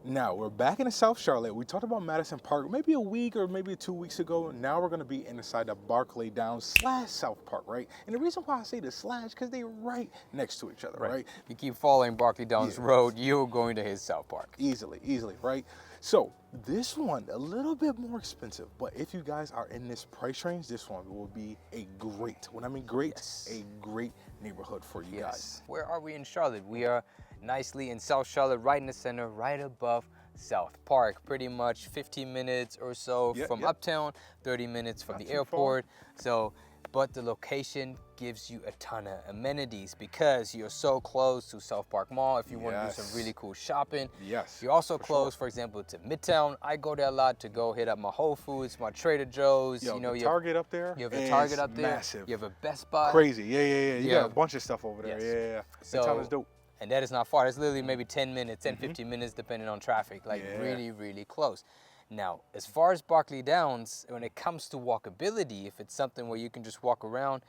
Now, we're back in the South Charlotte. We talked about Madison Park maybe a week or maybe 2 weeks ago. Now we're going to be inside the Barclay Downs / SouthPark, right? And the reason why I say the slash, because they're right next to each other, right? You keep following Barclay Downs Road, you're going to his SouthPark. Easily, right? So this one, a little bit more expensive, but if you guys are in this price range, this one will be a great, when I mean great, a great neighborhood for you guys. Where are we in Charlotte? We are nicely in South Charlotte, right in the center, right above South Park. Pretty much 15 minutes or so from Uptown, 30 minutes from the airport. So, but the location gives you a ton of amenities because you're so close to SouthPark Mall. If you want to do some really cool shopping, you're also close, for example, to Midtown. I go there a lot to go hit up my Whole Foods, my Trader Joe's. You know, Target up there. You have a Target up there. Massive. You have a Best Buy. Crazy, You got a bunch of stuff over there. So, Midtown is dope. And that is not far. It's literally maybe 10 minutes, 10, 15 minutes, depending on traffic. Like really, really close. Now, as far as Barclay Downs, when it comes to walkability, if it's something where you can just walk around,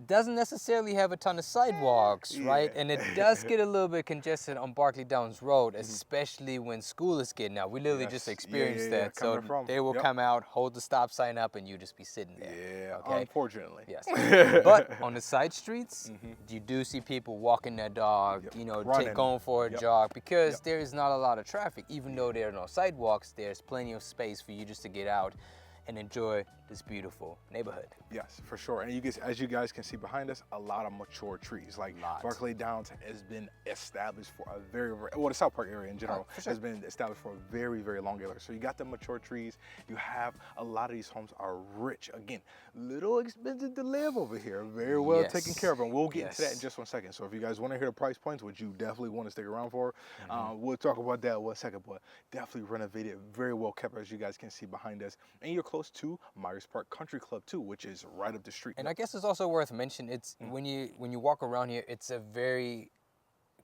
doesn't necessarily have a ton of sidewalks, right? And it does get a little bit congested on Barclay Downs Road, especially when school is getting out. We literally just experienced that. So they will come out, hold the stop sign up, and you just be sitting there. Unfortunately. Yes. But on the side streets, you do see people walking their dog, you know, going for a jog, because there is not a lot of traffic. Even though there are no sidewalks, there's plenty of space for you just to get out and enjoy this beautiful neighborhood. Yes, for sure. And you guys, as you guys can see behind us, a lot of mature trees. Like Barclay Downs has been established for a very, well, the South Park area in general has been established for a very, very long era. So you got the mature trees. You have a lot of these homes are rich. Again, little expensive to live over here. Very well taken care of. And we'll get into that in just 1 second. So if you guys want to hear the price points, which you definitely want to stick around for, we'll talk about that in 1 second. But definitely renovated, very well kept, as you guys can see behind us. And you're close to Myers Park Country Club too, which is right up the street. And I guess it's also worth mentioning, it's when you walk around here, it's a very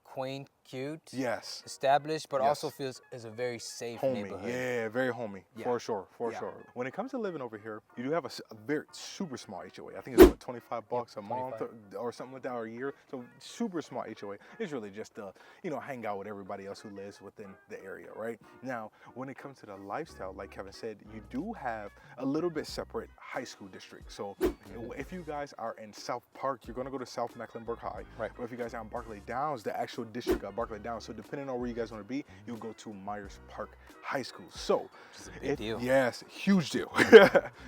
quaint, cute, established, but also feels as a very safe neighborhood. Yeah, very homey, for sure. When it comes to living over here, you do have a very super small HOA. I think it's what, $25 a month or something like that, or a year. So super small HOA. It's really just to, you know, hang out with everybody else who lives within the area, right? Now, when it comes to the lifestyle, like Kevin said, you do have a little bit separate high school district. So if you guys are in South Park, you're gonna go to South Mecklenburg High. Right. But if you guys are in Barclay Downs, the actual district of Barclay Downs. So depending on where you guys want to be, you'll go to Myers Park High School. So, big deal. Yes, huge deal.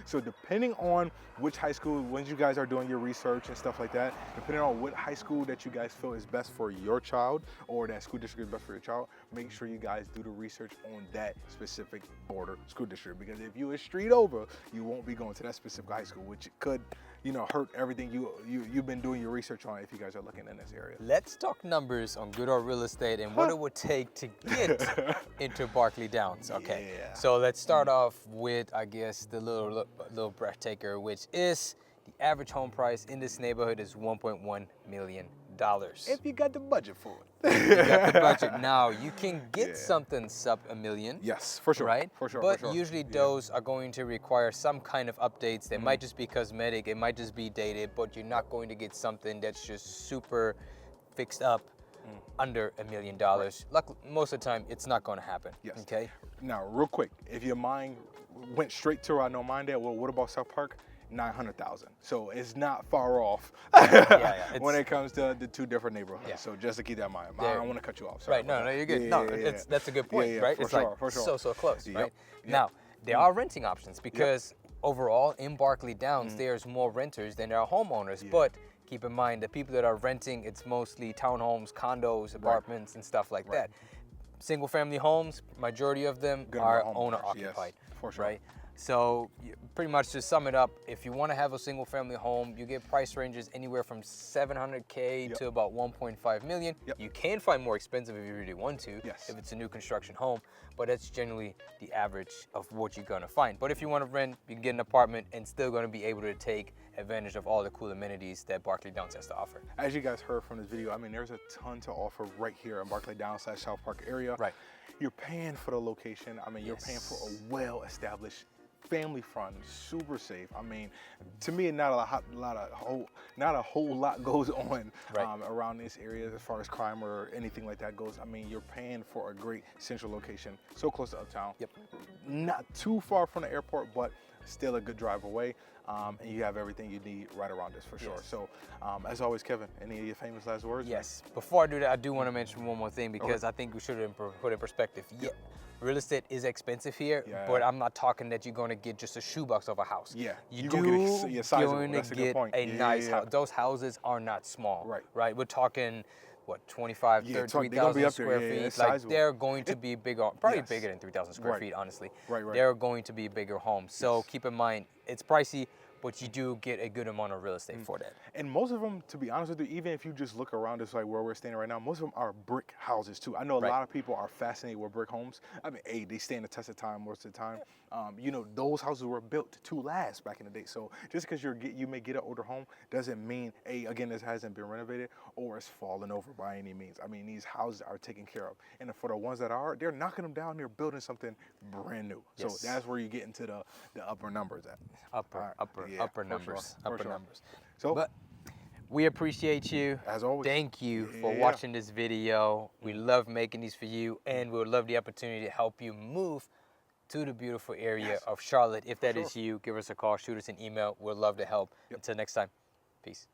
So depending on which high school, when you guys are doing your research and stuff like that, depending on what high school that you guys feel is best for your child, or that school district is best for your child, make sure you guys do the research on that specific border school district. Because if you are street over, you won't be going to that specific high school, which could, you know, hurt everything you've been doing your research on if you guys are looking in this area. Let's talk numbers on good old real estate and what it would take to get into Barclay Downs. Okay, so let's start off with, I guess, the little breathtaker, which is the average home price in this neighborhood is $1.1 million. If you got the budget for it. You got the budget. Now, you can get something sub $1 million. Yes, for sure. Right? For sure. But usually those are going to require some kind of updates. They might just be cosmetic. It might just be dated, but you're not going to get something that's just super fixed up under $1 million. Luckily, most of the time, it's not going to happen. Yes. Okay? Now, real quick, if your mind went straight to, I know mine did, well, what about South Park? 900,000. So it's not far off when it comes to the two different neighborhoods. So just to keep that in mind. I don't want to cut you off. Sorry. Right, no, you're good. That's a good point, right? It's like so close, right? Now, there are renting options because overall in Barclay Downs, there's more renters than there are homeowners. But keep in mind, the people that are renting, it's mostly townhomes, condos, apartments, and stuff like that. Single family homes, majority of them are owner occupied, right? So pretty much to sum it up, if you want to have a single family home, you get price ranges anywhere from $700K to about $1.5 million. You can find more expensive if you really want to, if it's a new construction home, but that's generally the average of what you're going to find. But if you want to rent, you can get an apartment and still going to be able to take advantage of all the cool amenities that Barclay Downs has to offer. As you guys heard from this video, I mean, there's a ton to offer right here in Barclay Downs / South Park area. Right. You're paying for the location. I mean, you're paying for a well-established family friendly, super safe. I mean, to me, not a whole lot goes on around this area as far as crime or anything like that goes. I mean, you're paying for a great central location, so close to Uptown. Yep. Not too far from the airport, but still a good drive away. And you have everything you need right around this for sure. So, as always, Kevin, any of your famous last words? Yes. Before I do that, I do want to mention one more thing because I think we should put in perspective. Yeah, real estate is expensive here, but I'm not talking that you're going to get just a shoebox of a house. Yeah. You're going to get a nice house. Those houses are not small. Right. We're talking, what, 25, 30, 3,000 square feet. Like, they're going to be bigger, probably bigger than 3,000 square feet, honestly. They're going to be bigger homes. So keep in mind, it's pricey, but you do get a good amount of real estate for that. And most of them, to be honest with you, even if you just look around us like where we're standing right now, most of them are brick houses too. I know a lot of people are fascinated with brick homes. I mean, they stand the test of time most of the time. You know, those houses were built to last back in the day. So just because you may get an older home doesn't mean, again, this hasn't been renovated or it's fallen over by any means. I mean, these houses are taken care of. And for the ones that are, they're knocking them down, they're building something brand new. So that's where you get into the upper numbers at. Upper numbers. So, but we appreciate you. As always. Thank you for watching this video. We love making these for you, and we would love the opportunity to help you move to the beautiful area of Charlotte. If that is you, give us a call, shoot us an email. We'd love to help. Until next time, peace.